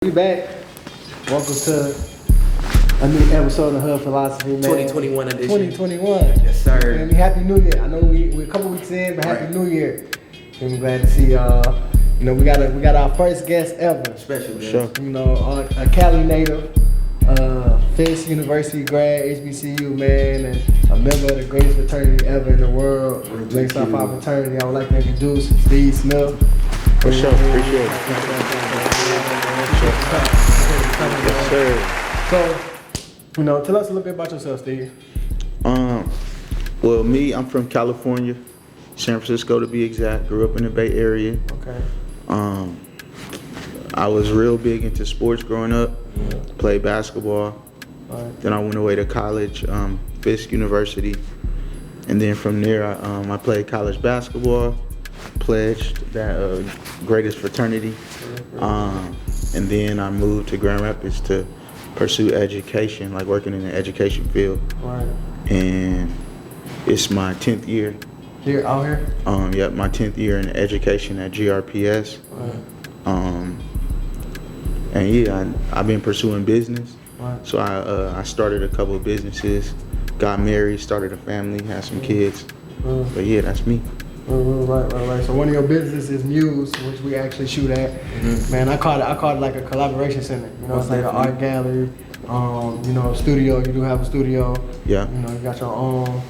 We back. Welcome to a new episode of Hub Philosophy, man. 2021 edition. 2021. Yes, sir. And Happy New Year. I know we're a couple weeks in, but Happy New Year. And we're glad to see y'all. You know, we got our first guest ever. Special guest. Sure. You know, a Cali native, Pitt University grad, HBCU man, and a member of the greatest fraternity ever in the world. Makes up our fraternity. I would like to introduce Steve Smith. For sure, appreciate it. Yes, sir. So, you know, tell us a little bit about yourself, Steve. Well, me, I'm from California, San Francisco to be exact. Grew up in the Bay Area. Okay. I was real big into sports growing up. Played basketball. Right. Then I went away to college, Fisk University, and then from there I played college basketball. Pledged that greatest fraternity, and then I moved to Grand Rapids to pursue education, like working in the education field. Right. And it's my 10th year. Here, out here. Yep, my 10th year in education at GRPS. Right. And yeah, I've been pursuing business. Right. So I started a couple of businesses, got married, started a family, had some kids. But yeah, that's me. Right. So one of your businesses is MUSE, which we actually shoot at. Man, I call it like a collaboration center. You know, it's like an art gallery. You know, studio. You do have a studio. Yeah. You know, you got your own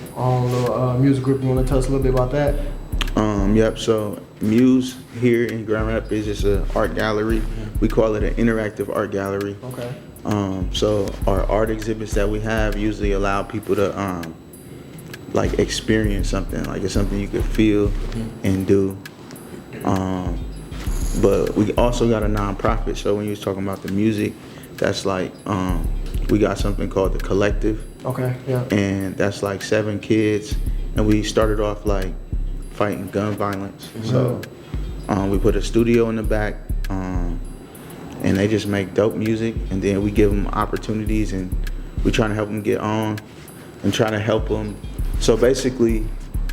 little music group. You want to tell us a little bit about that? Yep. So MUSE here in Grand Rapids is an art gallery. We call it an interactive art gallery. Okay. So our art exhibits that we have usually allow people to like experience something, like it's something you could feel and do. But we also got a nonprofit. So when you was talking about the music, that's like we got something called the Collective. Okay. Yeah. And that's like 7 kids, and we started off like fighting gun violence. So we put a studio in the back, and they just make dope music, and then we give them opportunities, and we trying to help them get on and trying to help them. So basically,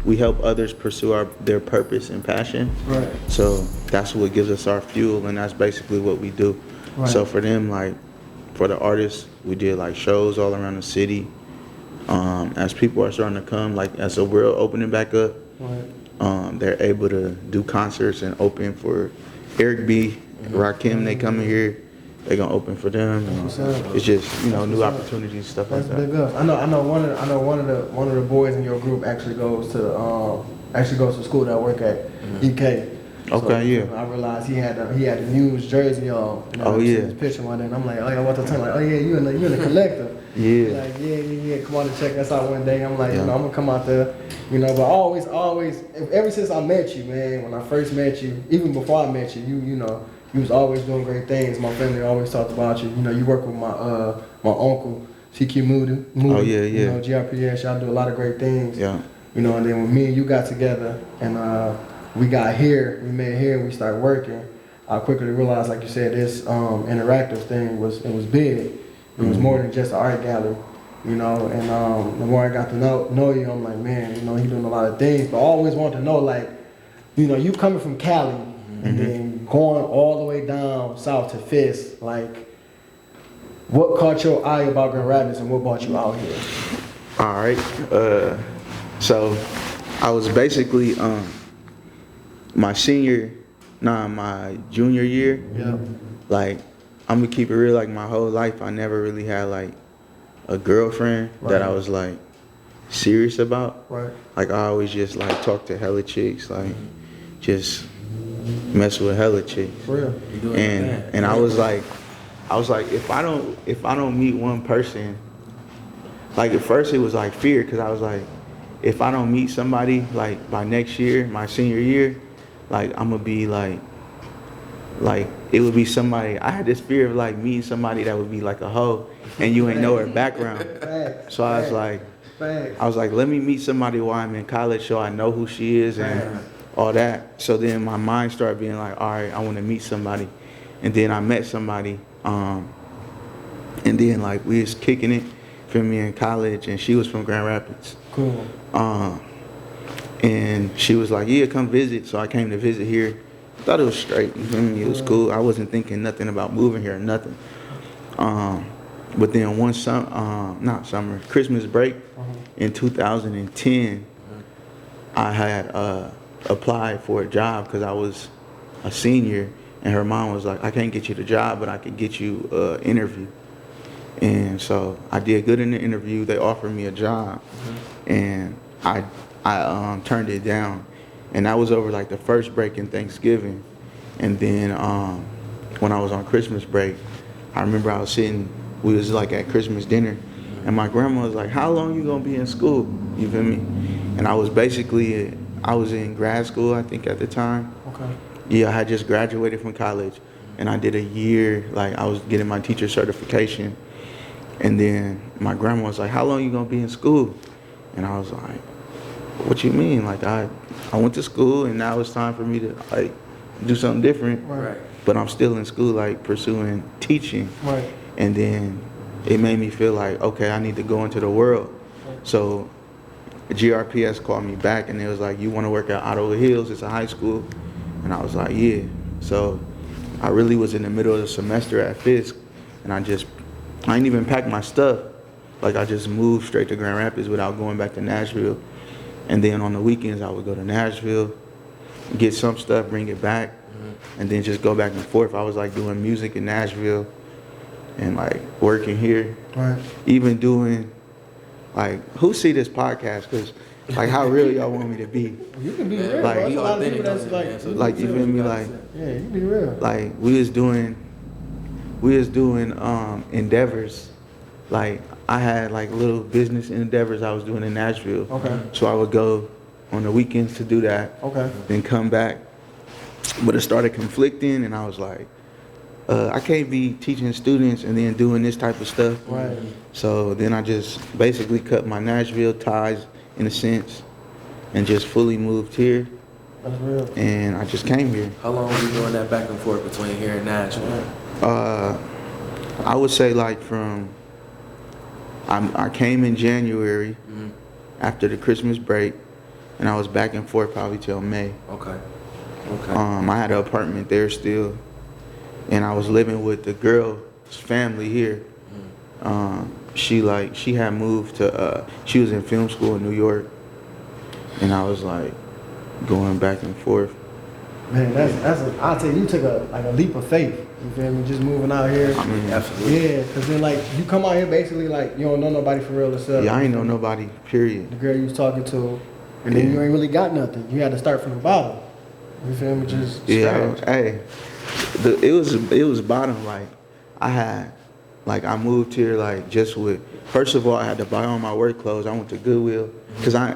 we help others pursue their purpose and passion. Right. So that's what gives us our fuel, and that's basically what we do. Right. So for them, like for the artists, we did like shows all around the city. As people are starting to come, like as the world opening back up, they're able to do concerts and open for Eric B, Rakim. They coming here. They're gonna open for them. It's just new opportunities, stuff like that. That's big up. I know one of the boys in your group actually goes to school that I work at EK. Okay, yeah. I realized he had the MUSE jersey on. Oh yeah. His picture one day, and I'm like, oh yeah, what the time? Like, oh yeah, you in the collective. Yeah. Like yeah. Come on to check us out one day. I'm like, I'm gonna come out there. But always, ever since I met you, man, when I first met you, even before I met you, you was always doing great things. My family always talked about you. You work with my uncle, CQ Moody. Oh yeah. GRPS, y'all do a lot of great things. Yeah. And then when me and you got together and we met here and we started working, I quickly realized, like you said, this interactive thing was big. It was more than just an art gallery. And the more I got to know you, I'm like, man, he's doing a lot of things. But I always wanted to know, like, you coming from Cali and then going all the way down south to Fisk, like, what caught your eye about Grand Rapids and what brought you out here? All right. So I was basically my junior year. Yeah. Like, I'm gonna keep it real. Like my whole life, I never really had like a girlfriend that I was like serious about. Right. Like I always just like talk to hella chicks, like just mess with hella chicks. For real. And I was like, if I don't meet one person, like at first it was like fear, because I was like, if I don't meet somebody like by next year, my senior year, like I'm gonna be like it would be somebody. I had this fear of like meeting somebody that would be like a hoe and you ain't know her background. So I was like, let me meet somebody while I'm in college so I know who she is and all that. So then my mind started being like, all right, I want to meet somebody. And then I met somebody. And then like we was kicking it for me in college, and she was from Grand Rapids. Cool. And she was like, yeah, come visit. So I came to visit here. thought it was straight. You feel me? It was cool. I wasn't thinking nothing about moving here or nothing. But then Christmas break in 2010, I had applied for a job because I was a senior, and her mom was like, I can't get you the job, but I could get you an interview. And so I did good in the interview. They offered me a job, and I turned it down. And that was over like the first break in Thanksgiving. And then when I was on Christmas break, I remember I was sitting, we was like at Christmas dinner, and my grandma was like, how long you gonna be in school? You feel me? And I was in grad school, I think, at the time. Okay. Yeah, I had just graduated from college, and I did a year, like I was getting my teacher certification. And then my grandma was like, how long you gonna be in school? And I was like, what you mean? Like I went to school, and now it's time for me to like do something different. Right. But I'm still in school, like pursuing teaching. Right. And then it made me feel like, okay, I need to go into the world. So GRPS called me back, and it was like, you want to work at Ottawa Hills? It's a high school. And I was like, yeah. So I really was in the middle of the semester at Fisk, and I didn't even pack my stuff. Like I just moved straight to Grand Rapids without going back to Nashville. And then on the weekends, I would go to Nashville, get some stuff, bring it back, and then just go back and forth. I was like doing music in Nashville and like working here. Right. Even doing, like, who see this podcast? Because like, how real y'all want me to be? You can be real. Like, a lot of people that's like, you feel me? Like, yeah, you can be real. Like we was doing endeavors. Like I had like little business endeavors I was doing in Nashville. Okay. So I would go on the weekends to do that. Okay. Then come back. But it started conflicting, and I was like, I can't be teaching students and then doing this type of stuff. Right. So then I just basically cut my Nashville ties in a sense and just fully moved here. That's real. And I just came here. How long were you doing that back and forth between here and Nashville? I would say like I came in January after the Christmas break, and I was back and forth probably till May. Okay. I had an apartment there still, and I was living with the girl's family here. She had moved to, she was in film school in New York, and I was like going back and forth. Man, I'll tell you, you took a leap of faith. You feel me? Just moving out here. I mean, absolutely. Yeah, because then like you come out here basically like you don't know nobody for real yourself. Yeah, I ain't know nobody, period. The girl you was talking to, and then you ain't really got nothing. You had to start from the bottom. You feel me? Just hey, it was bottom. Like I moved here like just with. First of all, I had to buy all my work clothes. I went to Goodwill because I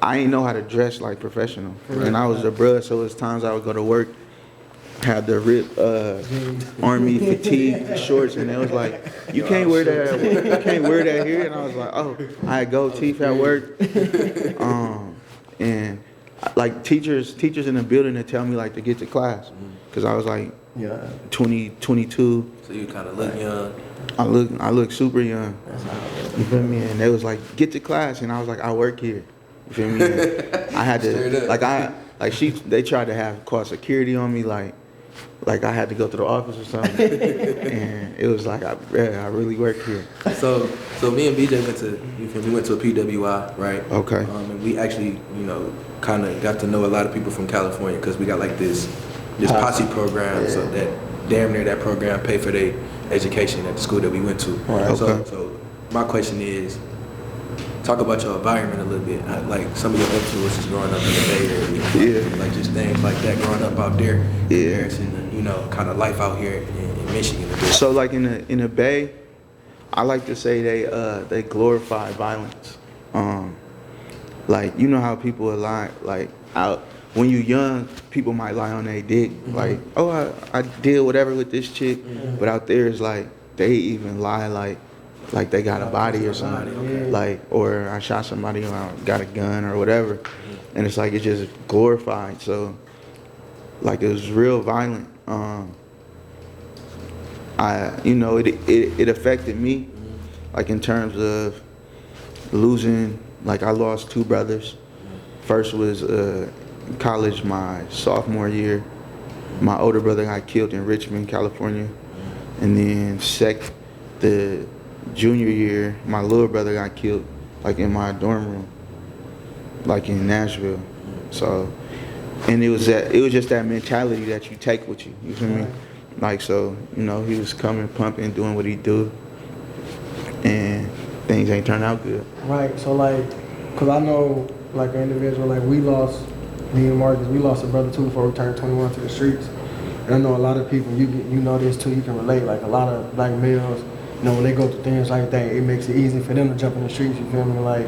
ain't know how to dress like professional, and I was a bruh. So it's times I would go to work, had the ripped army fatigue shorts, and it was like, you can't wear that at work. You can't wear that here. And I was like, oh, I had gold teeth at work, and like teachers in the building to tell me like to get to class, because I was like 20, 22. So you kind of look young. I look super young. You feel me? And they was like, get to class, and I was like, I work here. You feel me? I had to they tried to call security on me like I had to go to the office or something. And it was like I really work here. So me and BJ went to a PWI, right? Okay. And we actually, kind of got to know a lot of people from California because we got like this posse program, so that damn near that program paid for their education at the school that we went to. Right. Okay. So my question is, talk about your environment a little bit, like some of your influences growing up in the Bay Area. Yeah. Like just things like that growing up out there. Yeah. And kind of life out here in Michigan. So like in the Bay, I like to say they glorify violence. Like you know how people are like out when you're young, people might lie on their dick, like, oh, I did whatever with this chick, but out there it's like they even lie like they got a body or something, like, or I shot somebody or I got a gun or whatever, and it's like it's just glorified. So like it was real violent. It affected me, like in terms of losing. Like I lost two brothers. First was college my sophomore year, My older brother got killed in Richmond, California. And then the junior year, my little brother got killed, like in my dorm room, like in Nashville. So, and it was just that mentality that you take with you. You feel me? Like, so, you know, he was coming, pumping, doing what he do, and things ain't turned out good. Right. So like, cause I know like an individual, like me and Marcus, we lost a brother too before we turned 21 to the streets. And I know a lot of people, you know this too, you can relate, like a lot of black males, you know, when they go through things like that, it makes it easy for them to jump in the streets, you feel me? Like,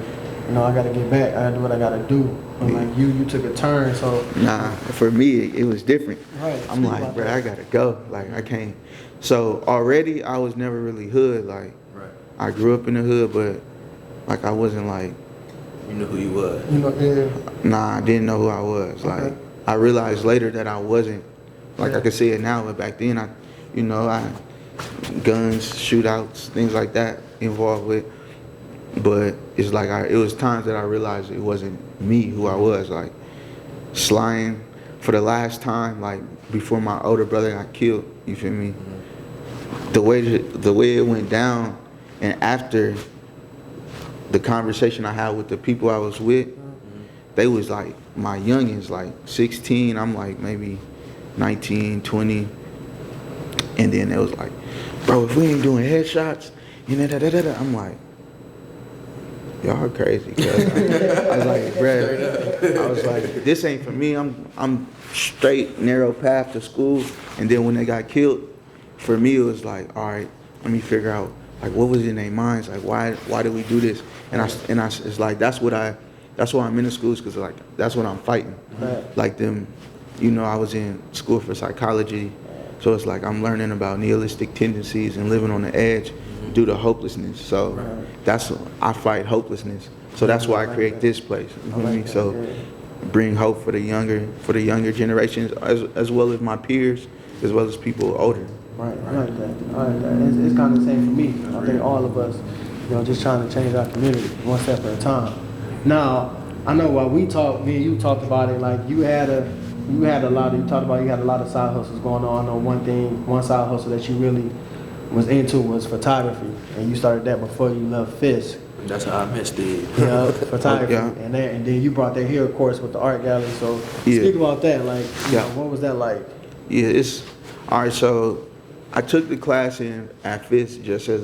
you know, I gotta get back, I gotta do what I gotta do. But like you took a turn, so. Nah, for me, it was different. Right. I'm like, bro, I gotta go. Like, I can't. So already, I was never really hood. Like, I grew up in the hood, but like, I wasn't like. You knew who you was. You know, yeah. Nah, I didn't know who I was. Okay. Like, I realized later that I wasn't. Like, I could say it now, but back then, I guns, shootouts, things like that involved with. But it's like, it was times that I realized it wasn't me who I was. Like, slying for the last time, like, before my older brother got killed, you feel me? The way it went down, and after the conversation I had with the people I was with, they was like my youngins, like 16, I'm like maybe 19, 20. And then it was like, bro, if we ain't doing headshots, I'm like, y'all are crazy. I was like, bruh, I was like, this ain't for me. I'm straight, narrow path to school. And then when they got killed, for me it was like, all right, let me figure out like what was in their minds, like why did we do this? And I it's like that's why I'm in the schools, because like that's what I'm fighting. Like them, you know, I was in school for psychology, so it's like I'm learning about nihilistic tendencies and living on the edge due to hopelessness. So I fight hopelessness. So that's why I create this place. You know what I mean? So bring hope for the younger generations, as well as my peers, as well as people older. Right, I like that. It's kind of the same for me. I think all of us, you know, just trying to change our community one step at a time. Now, I know while me and you talked about it, like you had a lot of side hustles going on. I know one side hustle that you really was into was photography, and you started that before you left Fisk. That's how I met Steve. Yeah, photography, and then you brought that here, of course, with the art gallery. So speak about that. Like, you know, what was that like? Yeah, it's all right. So I took the class at Fisk just as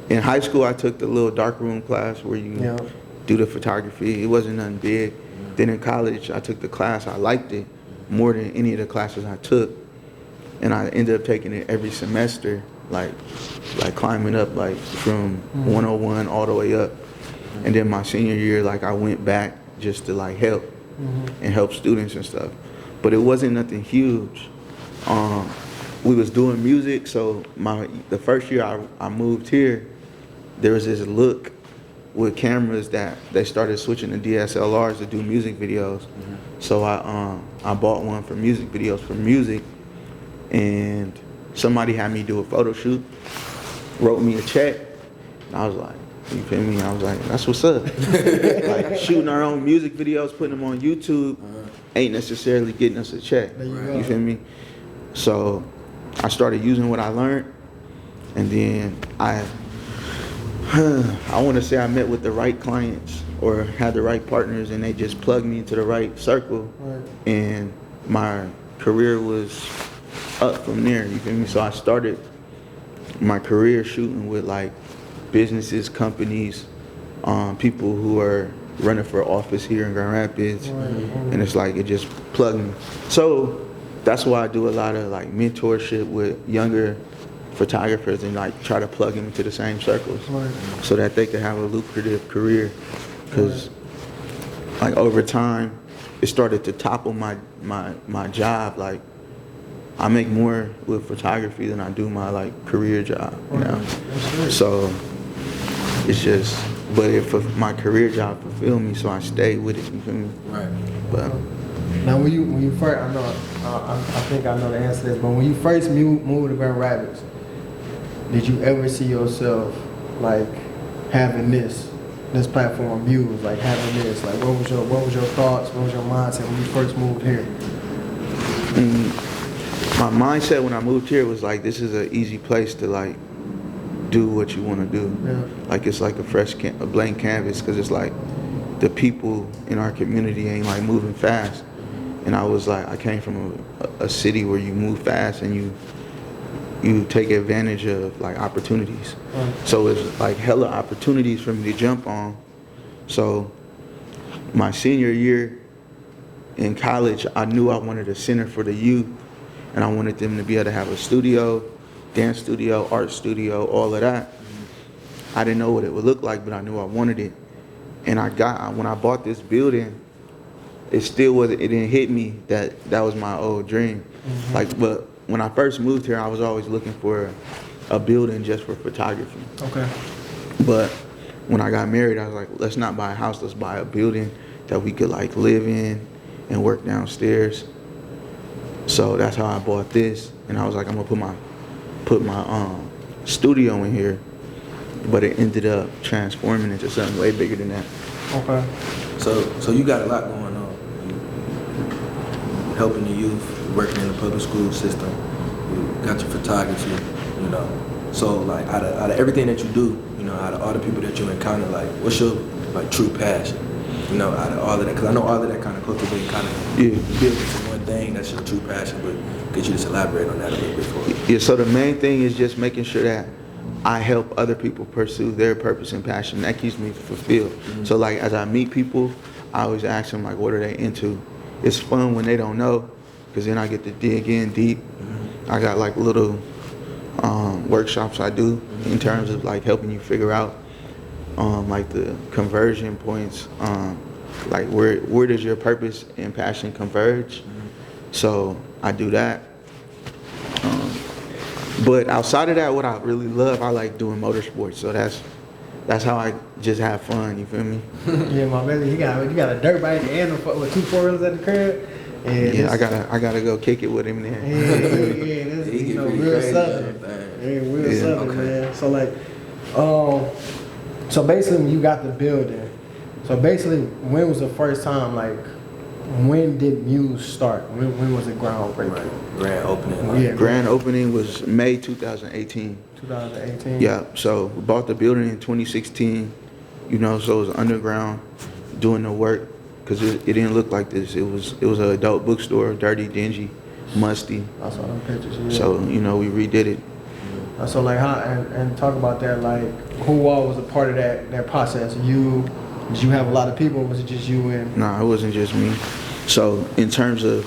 in high school. I took the little darkroom class where you do the photography. It wasn't nothing big. Then in college, I took the class. I liked it more than any of the classes I took, and I ended up taking it every semester, like climbing up like from 101 all the way up. And then my senior year, like I went back just to like help and help students and stuff. But it wasn't nothing huge. We was doing music, so the first year I moved here, there was this look with cameras that they started switching to DSLRs to do music videos. So I bought one for music videos for music, and somebody had me do a photo shoot, wrote me a check, and I was like, you feel me? I was like, that's what's up. Like shooting our own music videos, putting them on YouTube, ain't necessarily getting us a check. You feel me? So I started using what I learned, and then I want to say I met with the right clients or had the right partners, and they just plugged me into the right circle, and my career was up from there. You feel me? So I started my career shooting with like businesses, companies, people who are running for office here in Grand Rapids, and it's like it just plugged me. So that's why I do a lot of like mentorship with younger photographers and like try to plug them into the same circles so that they can have a lucrative career. Because like over time, it started to topple my job. Like I make more with photography than I do my like career job, you know. So it's just, but if my career job fulfilled me, so I stayed with it. You feel me? Right. But now, when you first, I think I know the answer to this, but when you first moved to Grand Rapids, did you ever see yourself like having this platform, MUSE, like having this? Like, what was your thoughts? What was your mindset when you first moved here? My mindset when I moved here was like, this is an easy place to like do what you want to do. Yeah. Like it's like a blank canvas, because it's like the people in our community ain't like moving fast. And I was like, I came from a city where you move fast and you take advantage of like opportunities. Right. So it's like hella opportunities for me to jump on. So my senior year in college, I knew I wanted a center for the youth, and I wanted them to be able to have a studio, dance studio, art studio, all of that. I didn't know what it would look like, but I knew I wanted it. And when I bought this building, it didn't hit me that was my old dream. Mm-hmm. Like, but when I first moved here, I was always looking for a building just for photography. Okay. But when I got married, I was like, let's not buy a house, let's buy a building that we could like live in and work downstairs. So that's how I bought this. And I was like, I'm gonna put my studio in here. But it ended up transforming into something way bigger than that. Okay. So you got a lot going on. You helping the youth, working in the public school system. You got your photography, you know. So like out of everything that you do, you know, out of all the people that you encounter, like what's your like true passion? You know, out of all of that, because I know all of that kind of cultivate, kind of build into one thing. That's your true passion. But could you just elaborate on that a little bit for me? Yeah. So the main thing is just making sure that I help other people pursue their purpose and passion. That keeps me fulfilled. Mm-hmm. So like as I meet people, I always ask them like, what are they into? It's fun when they don't know, because then I get to dig in deep. Mm-hmm. I got like little workshops I do in terms of like helping you figure out like the conversion points, like where does your purpose and passion converge? Mm-hmm. So I do that. But outside of that, what I really love, I like doing motorsports. So that's how I just have fun. You feel me? Yeah, my man, you got a dirt bike and with 2 4-wheelers at the crib. And yeah, I gotta go kick it with him there. Yeah, this is real southern. Yeah, real southern, okay. Man. So like, so basically, when you got the building, so basically, when was the first time like? When did MUSE start? When was it groundbreaking? Right. Grand opening. Like. Yeah, grand opening was May 2018. 2018. Yeah. So we bought the building in 2016. You know, so it was underground, doing the work, because it didn't look like this. It was an adult bookstore, dirty, dingy, musty. I saw them pictures. Yeah. So you know, we redid it. So like, how and talk about that. Like, who all was a part of that process? Did you have a lot of people, or was it just you and? Nah, it wasn't just me. So in terms of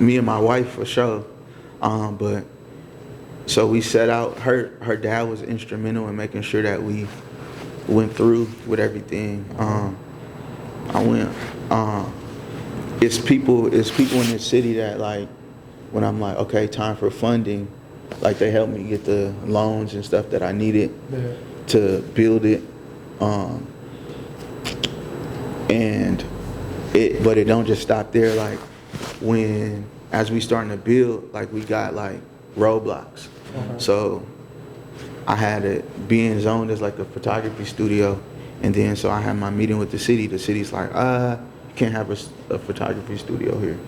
me and my wife for sure, but so we set out. Her dad was instrumental in making sure that we went through with everything. It's people in the city that like when I'm like, okay, time for funding, like they helped me get the loans and stuff that I needed to build it. But it don't just stop there. Like as we starting to build, like we got like roadblocks. Okay. So I had it being zoned as like a photography studio, and then so I had my meeting with the city. The city's like, you can't have a photography studio here.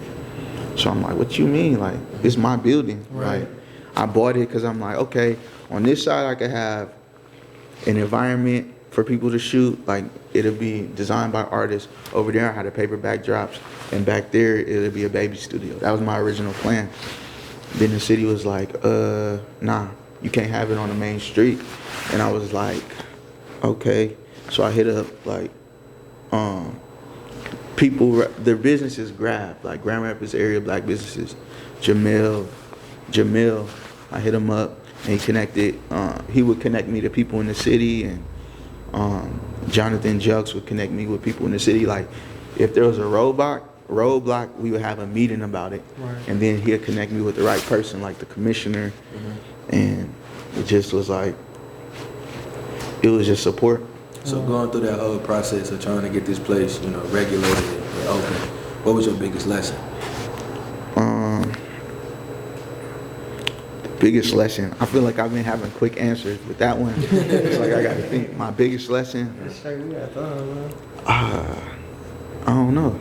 So I'm like, what you mean? Like, it's my building. Right. Like, I bought it because I'm like, okay, on this side I could have an environment for people to shoot, like it'll be designed by artists. Over there I had a paper backdrops, and back there it'll be a baby studio. That was my original plan. Then the city was like, nah, you can't have it on the main street. And I was like, okay. So I hit up like people, their businesses grabbed, like Grand Rapids area black businesses. Jamil, I hit him up and he connected, he would connect me to people in the city, and Jonathan Jux would connect me with people in the city. Like if there was a roadblock, we would have a meeting about it. Right. And then he'd connect me with the right person, like the commissioner. Mm-hmm. And it just was like, it was just support. So going through that whole process of trying to get this place, you know, regulated and open, what was your biggest lesson? Biggest lesson. I feel like I've been having quick answers with that one. It's like I got to think. My biggest lesson. I don't know.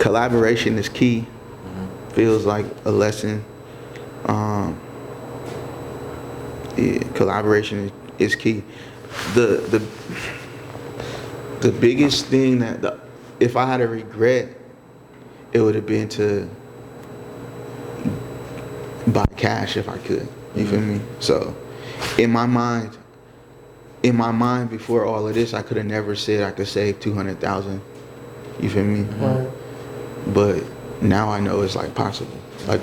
collaboration is key. Feels like a lesson. Yeah, collaboration is key. The biggest thing if I had a regret, it would have been to buy cash if I could. You feel me? So in my mind before all of this, I could have never said I could save 200,000. You feel me? Right. But now I know it's like possible. Like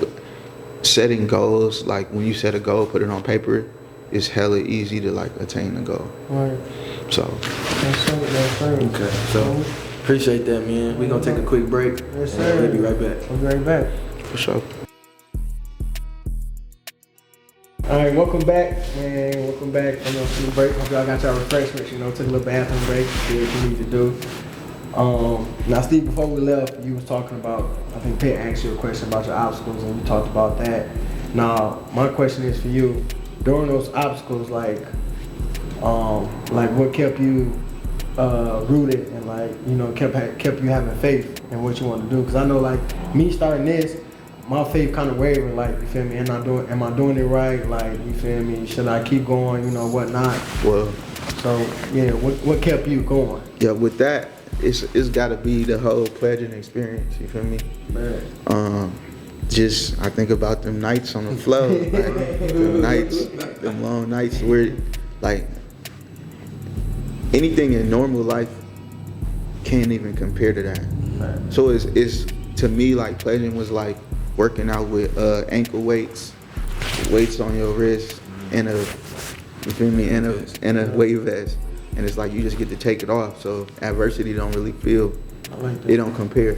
setting goals, like when you set a goal, put it on paper, it's hella easy to like attain the goal. Right. So. That's right. Okay. So appreciate that, man. We're gonna take a quick break. Yes, sir. And we'll be right back. We'll be right back. For sure. All right, welcome back, man. Welcome back from the break. Hope y'all got y'all refreshments. Took a little bathroom break. Did what you need to do. Now, Steve, before we left, you was talking about, I think Pitt asked you a question about your obstacles, and you talked about that. Now, my question is for you. During those obstacles, like what kept you rooted and kept you having faith in what you want to do? Because I know, like me starting this, my faith kind of wavered. Like, you feel me? Am I doing it right? Like, you feel me? Should I keep going? Whatnot. Well. So yeah, what kept you going? Yeah, with that, it's got to be the whole pledging experience. You feel me? Man. Just I think about them nights on the floor, like, them long nights where like anything in normal life can't even compare to that. Man. So it's to me like pledging was like working out with ankle weights on your wrist, and a weight vest, and it's like you just get to take it off. So adversity don't really feel. It don't compare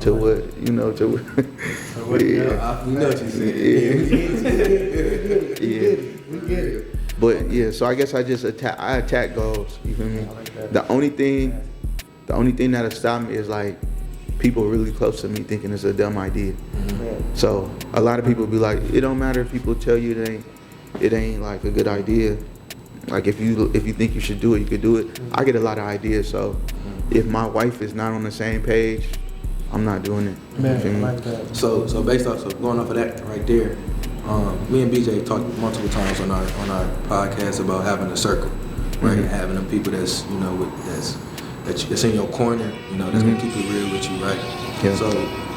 to what you know to. We know what you said. Yeah. We get it. But yeah, so I guess I attack goals. You feel me? Like that. The only thing that'll stop me is like people really close to me thinking it's a dumb idea. Mm-hmm. So a lot of people be like, it don't matter if people tell you it ain't like a good idea. Like if you think you should do it, you could do it. Mm-hmm. I get a lot of ideas, so if my wife is not on the same page, I'm not doing it. Man, I like that. So going off of that right there, me and BJ talked multiple times on our podcast about having a circle, right? Mm-hmm. Having the people that's that's in your corner, that's gonna keep it real with you, right? Yeah. So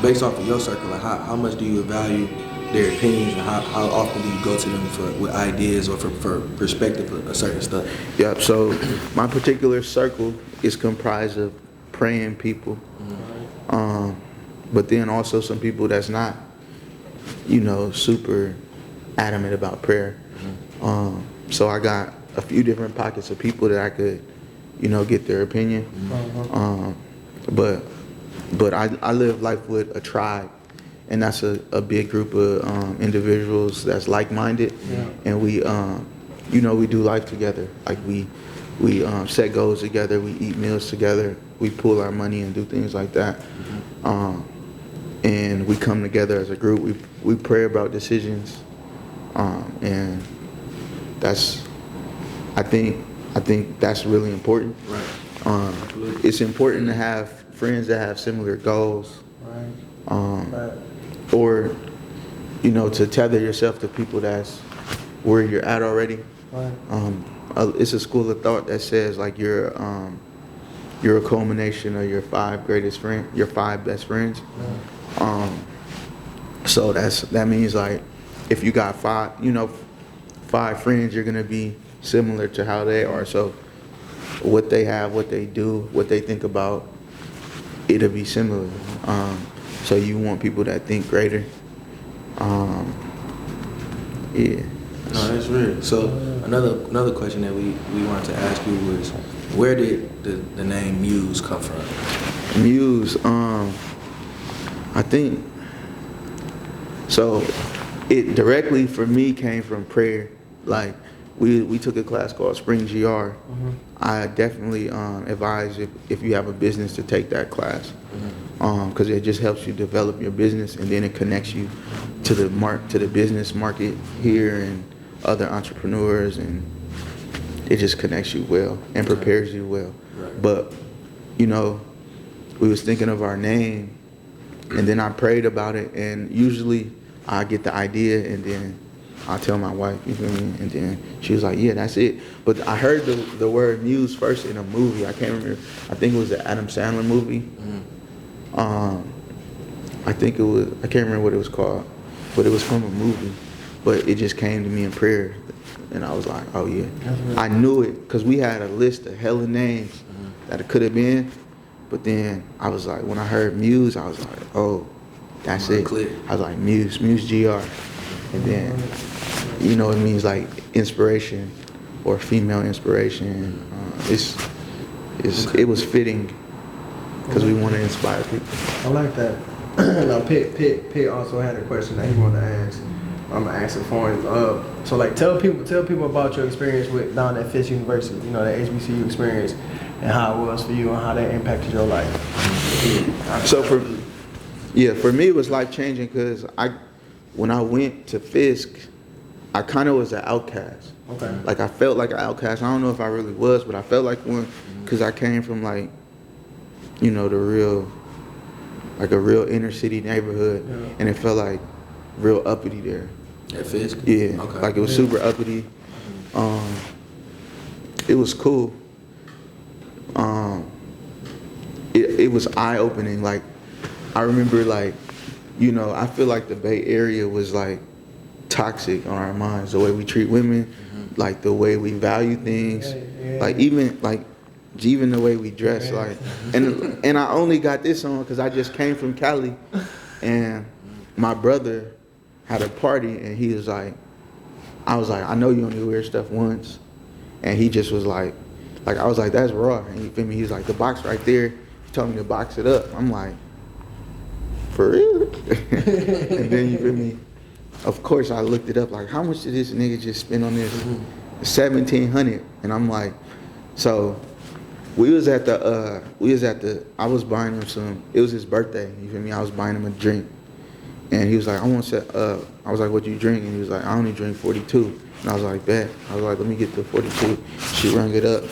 based off of your circle, like how much do you value their opinions, and how often do you go to them with ideas or for perspective of certain stuff? Yeah. So my particular circle is comprised of praying people, but then also some people that's not, super adamant about prayer. So I got a few different pockets of people that I could, get their opinion. But I live life with a tribe, and that's a big group of individuals that's like-minded, and we do life together. Like we set goals together, we eat meals together, we pool our money and do things like that. And we come together as a group. We pray about decisions, and I think that's really important. Right. It's important to have friends that have similar goals, or to tether yourself to people that's where you're at already. Right. It's a school of thought that says like you're a culmination of your five best friends. So that means like if you got five friends, you're gonna be similar to how they are. So what they have, what they do, what they think about, it'll be similar. So you want people that think greater. Yeah. No, that's real. So another question that we wanted to ask you was, where did the name MUSE come from? MUSE, I think, so it directly for me came from prayer. Like we took a class called Spring GR. Mm-hmm. I definitely advise if you have a business to take that class, because it just helps you develop your business, and then it connects you to the business market here and other entrepreneurs, and it just connects you well and prepares you well. Right. But we was thinking of our name, And then I prayed about it, and usually I get the idea, and then I tell my wife, you feel me? And then she was like, yeah, that's it. But I heard the word muse first in a movie. I can't remember. I think it was the Adam Sandler movie. I think it was, I can't remember what it was called, but it was from a movie. But it just came to me in prayer, and I was like, oh yeah. I knew it, because we had a list of hella names that it could have been. But then I was like, when I heard Muse, I was like, oh, that's it. I was like, MUSE GR. And then, you know, it means like inspiration or female inspiration. It was fitting because we want to inspire people. I like that. Now, Pitt also had a question that he wanted to ask. I'm gonna ask it for him. So like, tell people about your experience with down at Fisk University. You know, that HBCU experience and how it was for you and how that impacted your life. So for me it was life changing because when I went to Fisk, I kind of was an outcast. Okay. Like I felt like an outcast. I don't know if I really was, but I felt like one because I came from like, you know, a real inner city neighborhood, and it felt like real uppity there. At Fisk? Yeah, okay. Like it was super uppity. It was cool. It was eye-opening. Like, I remember, like, you know, I feel like the Bay Area was like toxic on our minds, the way we treat women, like the way we value things, like even the way we dress, like, and I only got this on because I just came from Cali, and my brother had a party, and he was like, I was like, I know you only wear stuff once, and he just was like I was like, that's raw, and you feel me? He's like, the box right there, he told me to box it up. I'm like, for real? And then you feel me? Of course, I looked it up, like, how much did this nigga just spend on this? $1,700, and I'm like, so I was buying him some, it was his birthday, you feel me? I was buying him a drink, and he was like, I was like, what you drink? And he was like, I only drink 42. And I was like, bet. I was like, let me get the 42. She rung it up.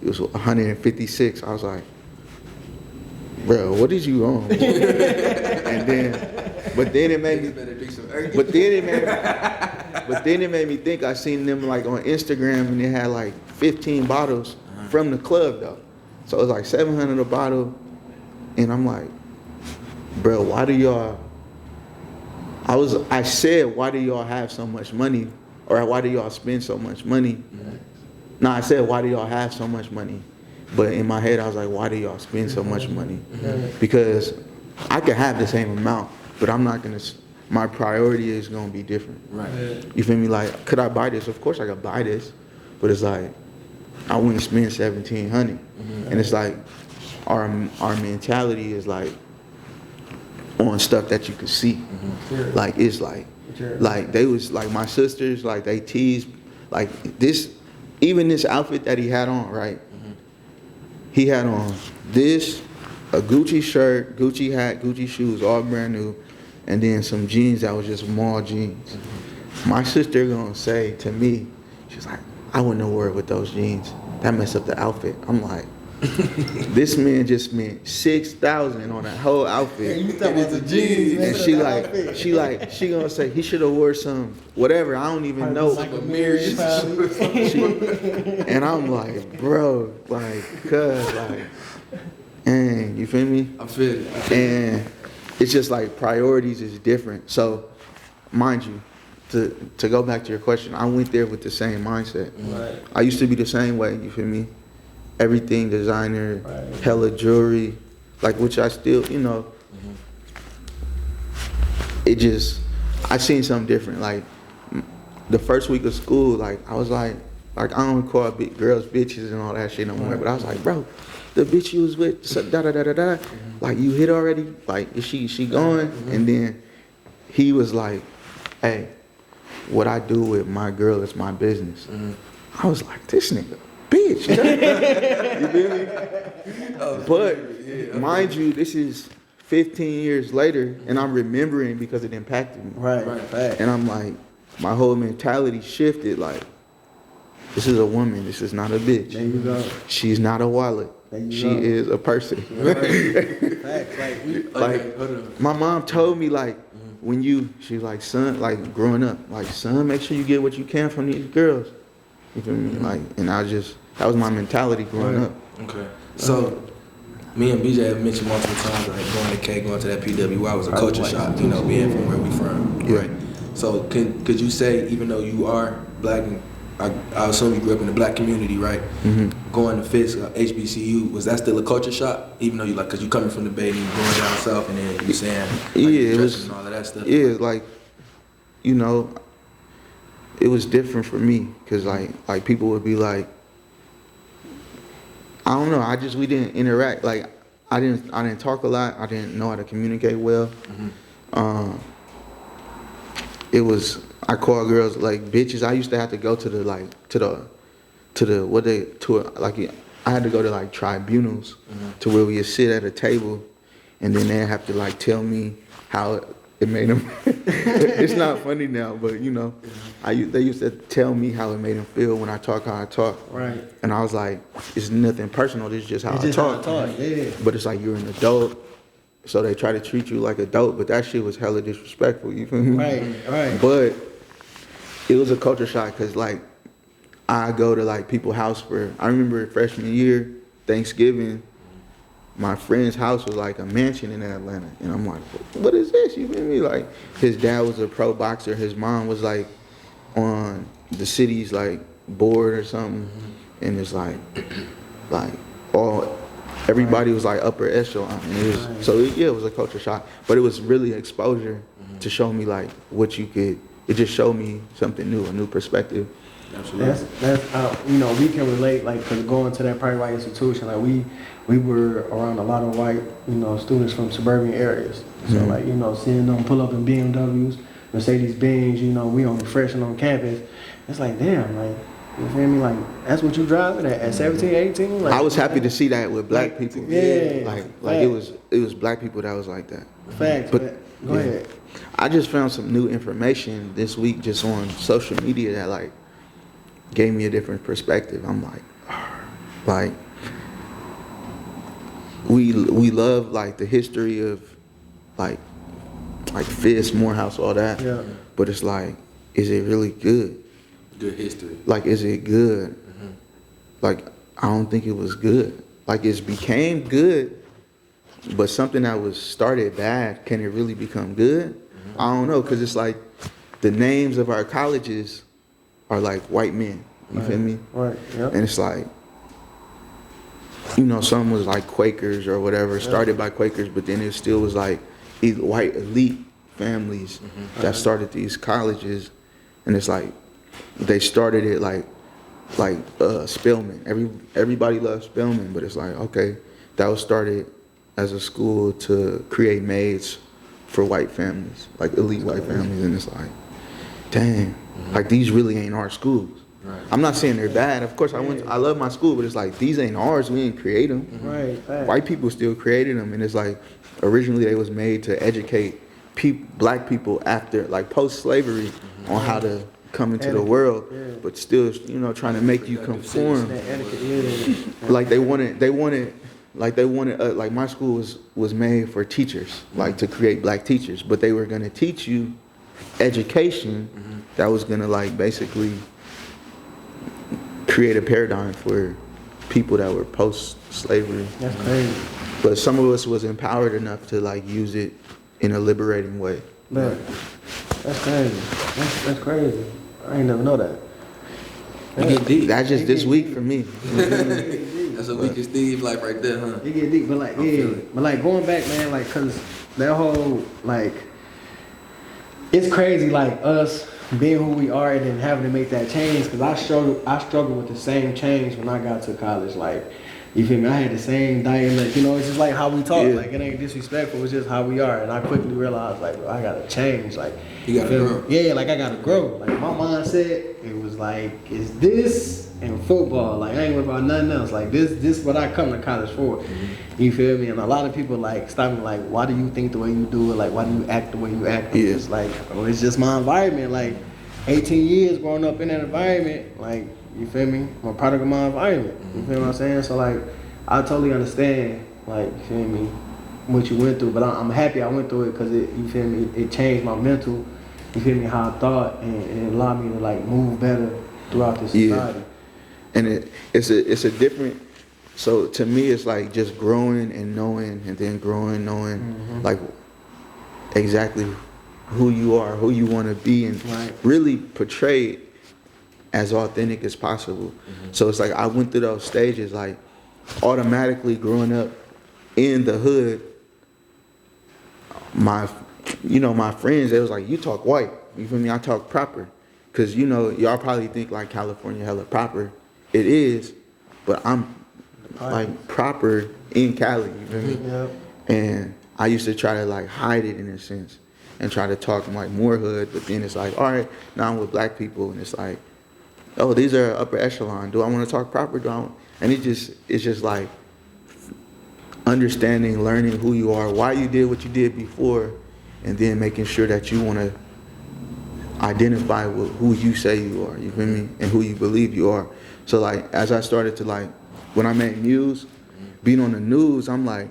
It was 156. I was like, bro, what is you on? And then, but then it made me think. I seen them like on Instagram, and they had like 15 bottles from the club though. So it was like $700 a bottle, and I'm like, bro, why do y'all? I said, why do y'all have so much money? Or why do y'all spend so much money? No, I said, why do y'all have so much money? But in my head, I was like, why do y'all spend so much money? Because I could have the same amount, but I'm not gonna, my priority is gonna be different. Right. You feel me? Like, could I buy this? Of course I could buy this, but it's like, I wouldn't spend $1,700. And it's like, our mentality is like, on stuff that you can see. Like, it's like they was like, my sisters, like they teased, like this, even this outfit that he had on, right? He had on this, a Gucci shirt, Gucci hat, Gucci shoes, all brand new, and then some jeans that was just mall jeans. My sister gonna say to me, she's like, I wouldn't have worn with those jeans. That messed up the outfit. I'm like, this man just spent $6,000 on that whole outfit. You talking about the jeans? And she gonna say he should have wore some whatever. I don't even know. Like a mirror. And I'm like, bro, like, cuz, like, dang, you feel me? I feel it. And it's just like priorities is different. So, mind you, to go back to your question, I went there with the same mindset. Right. I used to be the same way. You feel me? Everything designer, hella jewelry, like, which I still, you know, it just, I seen something different. Like, the first week of school, like, I was like I don't call girls bitches and all that shit no more, but I was like, bro, the bitch you was with, da-da-da-da-da, like, you hit already? Like, is she going? And then he was like, hey, what I do with my girl is my business. I was like, this nigga, bitch. You feel me? But mind you, this is 15 years later, and I'm remembering because it impacted me. Right. And I'm like, my whole mentality shifted. Like, this is a woman. This is not a bitch. There you go. She's not a wallet. she is a person. Like, my mom told me, like, when she was like, son, like, growing up, like, son, make sure you get what you can from these girls. You feel me? Like, and that was my mentality growing up. Okay. So, me and BJ have mentioned multiple times, like, going to K, going to that PWI was a culture shock, you know, being from where we from. Right. So, could you say, even though you are black, and I assume you grew up in the black community, right? Going to Pitt, HBCU, was that still a culture shock? Even though you like, cause you coming from the Bay and you going down south, and then you saying, like, it was, and all of that stuff. Yeah, like, you know, it was different for me, cause like people would be like, I don't know, we didn't interact. Like, I didn't talk a lot. I didn't know how to communicate well. I call girls like bitches. I used to have to go I had to go to like tribunals to where we would sit at a table, and then they have to like tell me how it made them. It's not funny now, but you know, they used to tell me how it made them feel when I talk how I talk. Right. And I was like, it's nothing personal. This is just how I talk. Yeah. But it's like, you're an adult, so they try to treat you like adult, but that shit was hella disrespectful. You feel me? Right. But it was a culture shock, because like, I go to like people's house I remember freshman year, Thanksgiving, my friend's house was like a mansion in Atlanta. And I'm like, what is this? You feel me? Like, his dad was a pro boxer. His mom was like on the city's like board or something. And it's like everybody was like upper echelon. And it was a culture shock. But it was really exposure to show me like what you could, it just showed me something new, a new perspective. Absolutely. That's you know, we can relate, like, cause going to that private white institution, like we were around a lot of white, you know, students from suburban areas. So like, you know, seeing them pull up in BMWs, Mercedes-Benz, you know, we on fresh and on campus. It's like, damn, like, you feel me? Like, that's what you driving at 17, 18? Like, I was happy to see that with black people. Yeah. Like it was black people that was like that. Facts. But go ahead. I just found some new information this week just on social media that like gave me a different perspective. I'm like we love like the history of like Fist, Morehouse, all that. Yeah. But it's like, is it really good? Good history. Like, is it good? Like, I don't think it was good. Like, it became good, but something that was started bad, can it really become good? I don't know, because it's like the names of our colleges are like white men. You feel me? Right. Yep. And it's like, you know, some was like Quakers or whatever, started by Quakers, but then it still was like white elite families that started these colleges. And it's like, they started it like Spelman. Everybody loves Spelman, but it's like, okay, that was started as a school to create maids for white families, like elite white families. And it's like, dang, like these really ain't our schools. Right. I'm not saying they're bad. Of course, I love my school, but it's like, these ain't ours. We didn't create them. Right. White people still created them, and it's like, originally they was made to educate black people after, like, post-slavery on how to come into the world, but still, you know, trying to make you conform. Like they wanted, like my school was made for teachers, like to create black teachers, but they were gonna teach you education that was gonna like basically create a paradigm for people that were post-slavery. That's crazy. But some of us was empowered enough to like use it in a liberating way. Man, that's crazy. That's crazy. I ain't never know that. That's just this week for me. That's a week of Steve life right there, huh? It get deep, but like, but like going back, man, like, cause that whole, like, it's crazy, like us being who we are and then having to make that change. Cause I struggled with the same change when I got to college. Like, you feel me? I had the same dialect, you know, it's just like how we talk. Like, it ain't disrespectful, it's just how we are. And I quickly realized, like, I gotta change. Like, you gotta grow. Yeah, like I gotta grow. Like, my mindset, it was like, it's this and football. Like, I ain't worried about nothing else. Like, this what I come to college for. You feel me? And a lot of people like stop me, like, why do you think the way you do it? Like, why do you act the way you act? Yeah. It's like, oh, it's just my environment. Like, 18 years growing up in that environment, like, you feel me? I'm a product of my environment. You feel what I'm saying? So like, I totally understand, like, you feel me, what you went through, but I'm happy I went through it because you feel me, it changed my mental, you feel me, how I thought, and it allowed me to like move better throughout this society. Yeah. And it's a different, so to me it's like just growing and knowing, and then growing, knowing, like exactly who you are, who you want to be, and really portray it as authentic as possible. So it's like I went through those stages, like automatically growing up in the hood, my friends, they was like, you talk white, you feel me, I talk proper, because y'all probably think like California hella proper. It is, but I'm like proper in Cali, you feel me? Yep. And I used to try to like hide it in a sense and try to talk like more hood, but then it's like, all right, now I'm with black people, and it's like, oh, these are upper echelon. Do I want to talk proper? And it's just like understanding, learning who you are, why you did what you did before, and then making sure that you want to identify with who you say you are, you feel me, and who you believe you are. So like, as I started to like, when I made MUSE, being on the news, I'm like,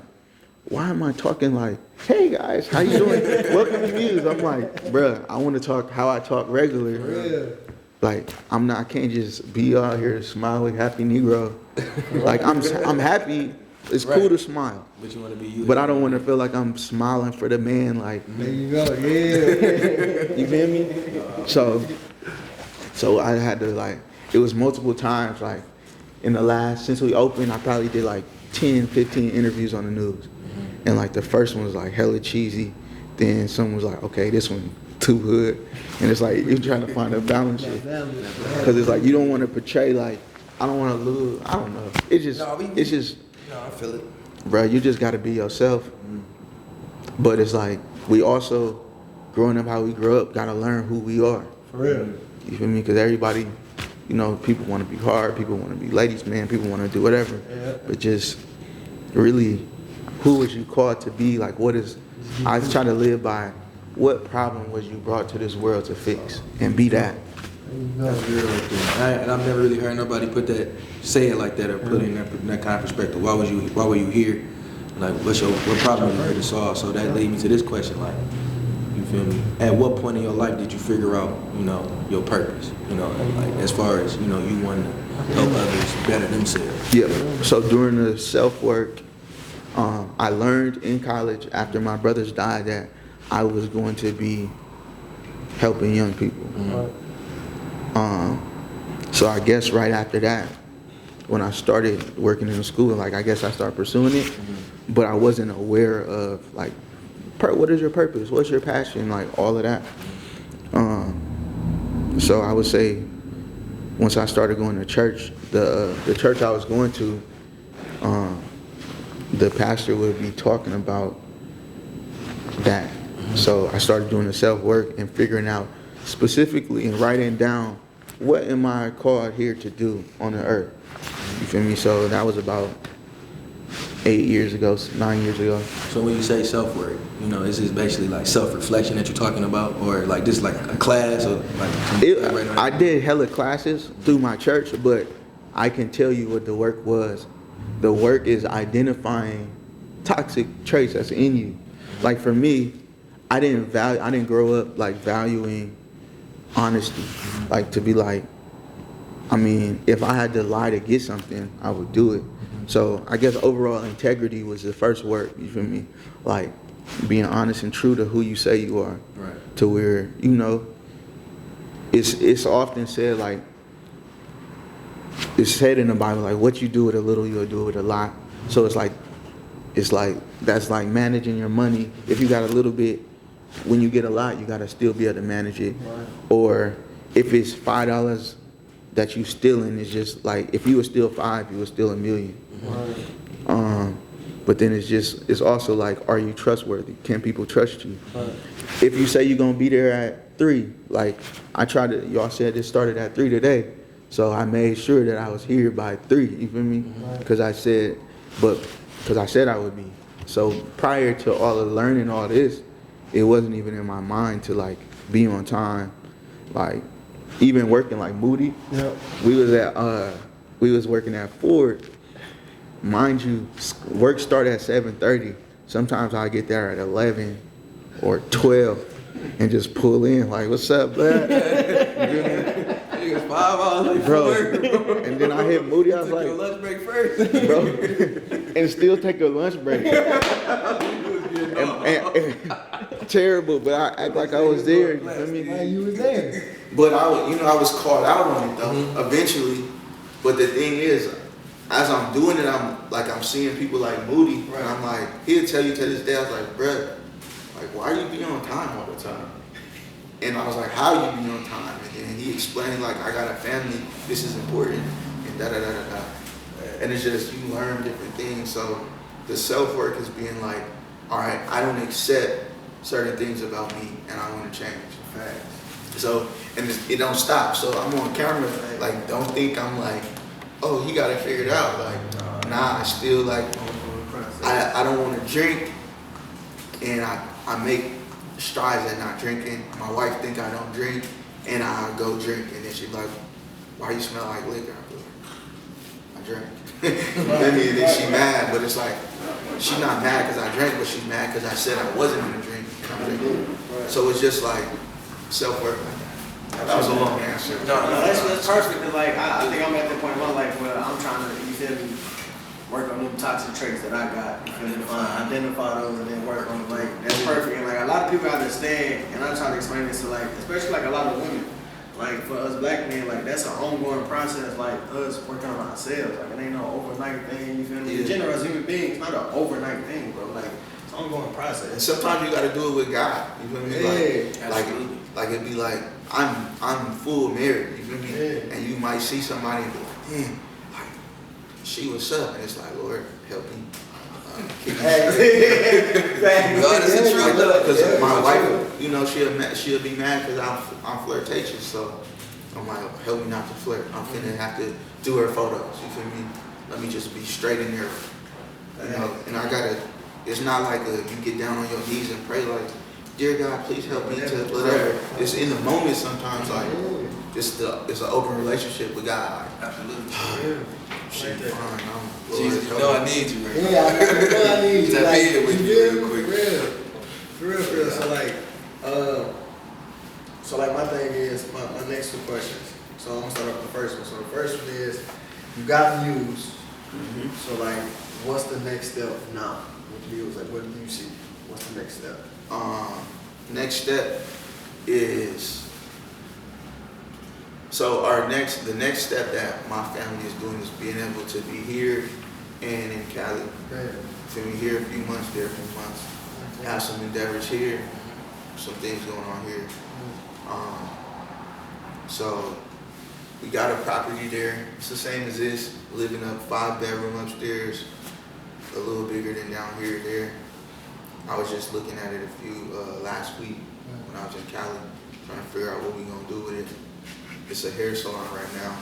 why am I talking like, hey guys, how you doing? Welcome to MUSE. I'm like, bruh, I want to talk how I talk regular. Like, I can't just be out here smiling, happy Negro. Like, I'm happy. It's cool to smile. But you want to be you. But I don't want to feel like I'm smiling for the man. Like, There you go. Yeah. you feel me? So I had to like, it was multiple times. Like, since we opened, I probably did like 10, 15 interviews on the news. And like the first one was like hella cheesy. Then someone was like, okay, this one too hood. And it's like, you're trying to find a balance shit. Because it's like, you don't want to portray like, I don't want to lose, I don't know. It's just, No, I feel it. bro, you just got to be yourself. But it's like, we also, growing up how we grew up, got to learn who we are. For real. You feel me? Because everybody, people want to be hard, people want to be ladies, man, people want to do whatever. Yeah. But just really, who was you called to be? Like, I try to live by, what problem was you brought to this world to fix? And be that. That's real right there. And I've never really heard nobody say it like that, or put it in that kind of perspective. Why were you here? Like, what problem are you here to solve? So that led me to this question, like, you feel me? At what point in your life did you figure out, your purpose? Like, as far as, you want to help others better themselves. Yeah. So during the self-work, I learned in college after my brothers died that I was going to be helping young people. So I guess right after that, when I started working in the school, like, I guess I started pursuing it, but I wasn't aware of like, what is your purpose? What's your passion? Like, all of that. So I would say, once I started going to church, the church I was going to, the pastor would be talking about that. So I started doing the self-work and figuring out specifically and writing down, what am I called here to do on the earth? You feel me? So that was about 9 years ago. So when you say self-work, is this basically like self-reflection that you're talking about, or like just like a class, or like? I did hella classes through my church, but I can tell you what the work was. The work is identifying toxic traits that's in you. Like, for me, I didn't grow up like valuing honesty. Like, to be like, if I had to lie to get something, I would do it. So I guess overall integrity was the first work, you feel me? Like, being honest and true to who you say you are. Right. To where, it's often said, like, it's said in the Bible, like, what you do with a little, you'll do with a lot. So it's like that's like managing your money. If you got a little bit, when you get a lot, you gotta still be able to manage it. Right. Or if it's $5 that you stealing, it's just like, if you would steal 5, you would steal $1 million. Right. But then it's also like, are you trustworthy? Can people trust you? Right. If you say you're gonna be there at 3, like, y'all said it started at 3 today. So I made sure that I was here by 3, you feel me? Because I said I would be. So prior to all of learning all this, it wasn't even in my mind to like be on time. Like, even working like Moody, Yep. we was working at Ford, mind you, work start at 7:30. Sometimes I get there at 11 or 12 and just pull in like, what's up, bud? Niggas 5 hours late Bro, for work, bro. and then I hit Moody, I was Took like, your lunch break first. bro, and still take a lunch break. Terrible, but I act like I was there. You feel me? Man, you was there. But I was called out on it though, eventually. But the thing is, as I'm doing it, I'm seeing people like Moody, and I'm like, he'll tell you to this day, I was like, bruh, like, why you be on time all the time? And I was like, how you be on time? And then he explained, like, I got a family, this is important, and da-da-da-da-da. And it's just, you learn different things. So the self-work is being like, all right, I don't accept certain things about me, and I want to change. So, and it don't stop. So I'm on camera, like, don't think I'm like, oh, he got it figured out. Like, nah, I still like, I don't want to drink, and I make strides at not drinking. My wife think I don't drink, and I go drink, and then she's like, why you smell like liquor? I'm like, I drink. And then she mad, but it's like, she's not mad because I drank, but she's mad because I said I wasn't gonna drink, and I'm drinking. So it's just like self-work. That was a long answer. No, that's perfect. Cause like I think I'm at the point in my life where I'm trying to, you feel me, work on them toxic traits that I got. You feel me? Identify those and then work on them. Like that's perfect. And like a lot of people understand, and I try to explain this to like, especially like a lot of women. Like for us black men, like that's an ongoing process. Like us working on ourselves. Like it ain't no overnight thing. You feel me? In general, as human beings, it's not an overnight thing, bro. Like it's an ongoing process. And sometimes you got to do it with God. You feel me? Like it'd be like I'm full married. You feel me? Yeah. And you might see somebody and be like, damn, like she was up, and it's like, Lord, help me. That's the truth, though. Because my wife, you know, she'll be mad because I'm flirtatious. So I'm like, help me not to flirt. I'm finna have to do her photos. You feel me? Let me just be straight in there. You know, and I gotta. It's not like you get down on your knees and pray like, dear God, please help me to whatever. It's in the moment sometimes, like it's an open relationship with God. Absolutely. Shit, fine. Jesus, you know I need you, man. Yeah, I know I need you. Tap Like, in with you real quick. For real. So like my thing is, my next two questions. So I'm gonna start off with the first one. So the first one is, you got MUSE. So like, what's the next step now with MUSE? Like, what do you see? What's the next step? Next step is, so the next step that my family is doing is being able to be here and in Cali. So we here a few months, there a few months. Have some endeavors here, some things going on here. So we got a property there. It's the same as this, living up 5-bedroom upstairs, a little bigger than down here, there. I was just looking at it last week when I was in Cali, trying to figure out what we're gonna do with it. It's a hair salon right now,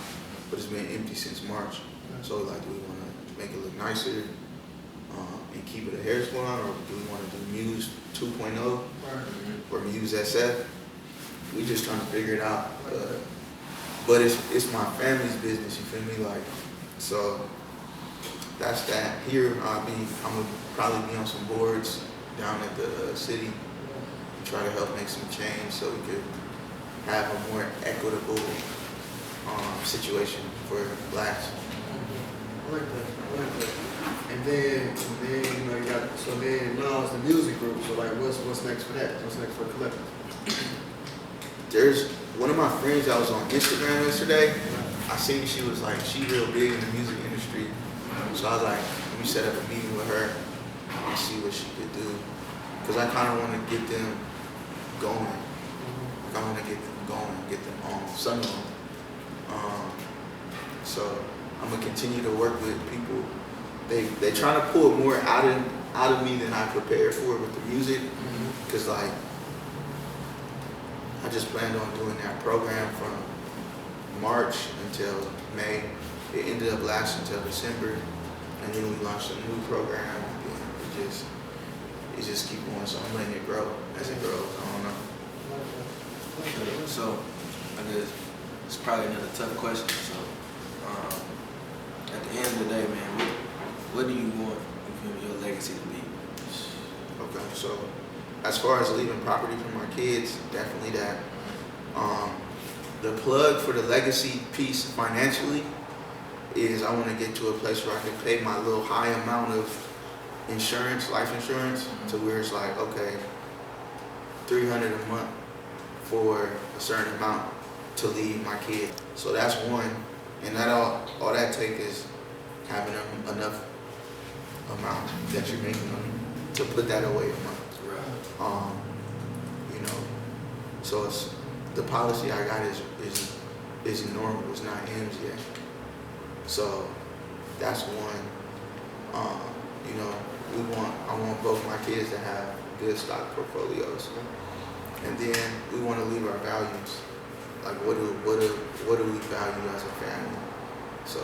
but it's been empty since March. So like, do we wanna make it look nicer and keep it a hair salon, or do we wanna do MUSE 2.0 or MUSE SF? We just trying to figure it out. But it's my family's business, you feel me? Like, so that's that. Here I'm gonna probably be on some boards down at the city, try to help make some change so we could have a more equitable situation for blacks. I like that. And then you know you got, so then now it's the music group. So like, what's next for that? What's next for the collective? There's one of my friends that was on Instagram yesterday. I seen she was like, she real big in the music industry. So I was like, let me set up a meeting with her and see what she could do. Cause I kind of want to get them going. Like I want to get them going, get them on, some of them. So I'm gonna continue to work with people. They trying to pull more out of me than I prepared for with the music. Cause like, I just planned on doing that program from March until May. It ended up lasting until December, and then we launched a new program. And it just keep going. So I'm letting it grow as it grows. I don't know. So I guess it's probably another tough question. So at the end of the day, man, what do you want your legacy to be? Okay, so as far as leaving property for my kids, definitely that. The plug for the legacy piece financially is I want to get to a place where I can pay my little high amount of insurance, life insurance, to where it's like, okay, $300 a month for a certain amount to leave my kid. So that's one, and that all that take is having enough amount that you're making to put that away a month. Right. You know, so it's the policy I got is normal. It's not M's yet. So that's one. You know, I want both my kids to have good stock portfolios, and then we want to leave our values. Like what do we value as a family? So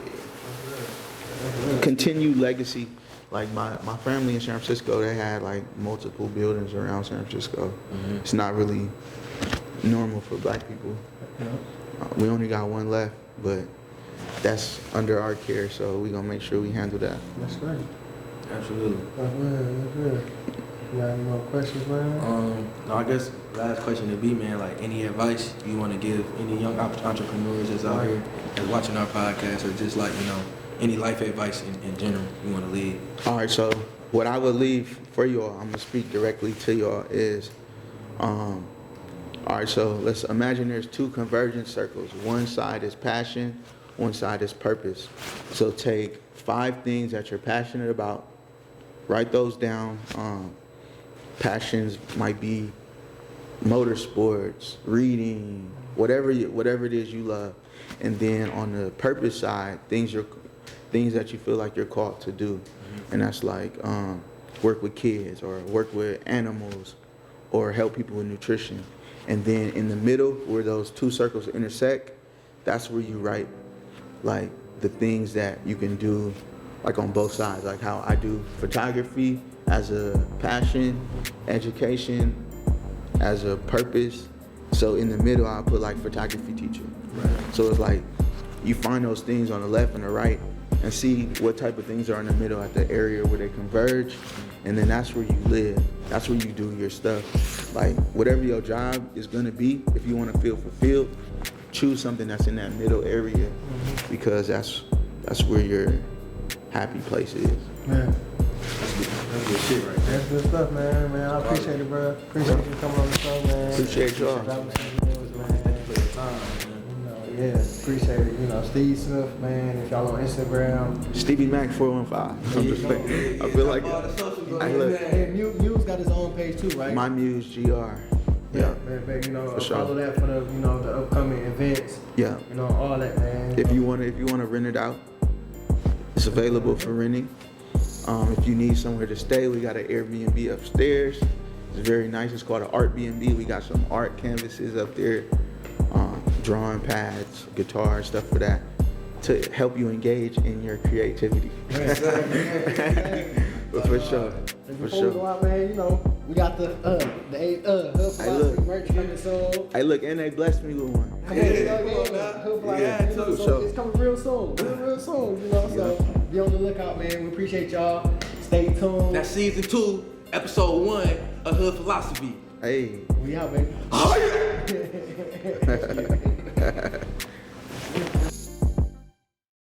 yeah. Continued legacy. Like my family in San Francisco, they had like multiple buildings around San Francisco. It's not really normal for black people. We only got one left, but that's under our care, so we're gonna make sure we handle that. That's great. Absolutely. That's good. You got any more questions, man? No, I guess last question would be, man, like any advice you want to give any young entrepreneurs that's out here that's watching our podcast, or just like, you know, any life advice in general you want to leave? All right, so what I would leave for you all, I'm gonna speak directly to you all, is all right, so let's imagine there's two convergence circles. One side is passion, one side is purpose. So take 5 things that you're passionate about, write those down. Passions might be motorsports, reading, whatever it is you love. And then on the purpose side, things that you feel like you're called to do. And that's like work with kids, or work with animals, or help people with nutrition. And then in the middle, where those two circles intersect, that's where you write like the things that you can do, like on both sides, like how I do photography as a passion, education as a purpose. So in the middle, I put like photography teacher. Right. So it's like you find those things on the left and the right, and see what type of things are in the middle at the area where they converge, and then that's where you live. That's where you do your stuff. Like whatever your job is gonna be, if you wanna feel fulfilled, choose something that's in that middle area, because that's where your happy place is. Man, That's good shit right there. that's good stuff, man. I appreciate it, bro. Appreciate you coming on the show, man. Appreciate y'all. That was some news, man. For your time, man. Yeah, appreciate it. You know, Steve Smith, man. If y'all on Instagram, Stevie Mac 415. I feel like Muse got his own page too, right? my MUSE GR. Yeah, man, you know, For sure. follow that for the, you know, the upcoming events. Yeah. You know, all that, man. If you wanna rent it out, it's available for renting. If you need somewhere to stay, we got an Airbnb upstairs. It's very nice. It's called an Art B&B. We got some art canvases up there, drawing pads, guitar, stuff for that, to help you engage in your creativity. But for sure. And For before we go sure. out, man, you know, we got the Hood Philosophy merch coming soon. Hey, look, and they blessed me with one. Hood Philosophy, Yeah, you know, too. so it's coming real soon, real soon, you know, so be on the lookout, man. We appreciate y'all. Stay tuned. That's season 2, episode 1 of Hood Philosophy. Hey. We out, baby. Oh, yeah.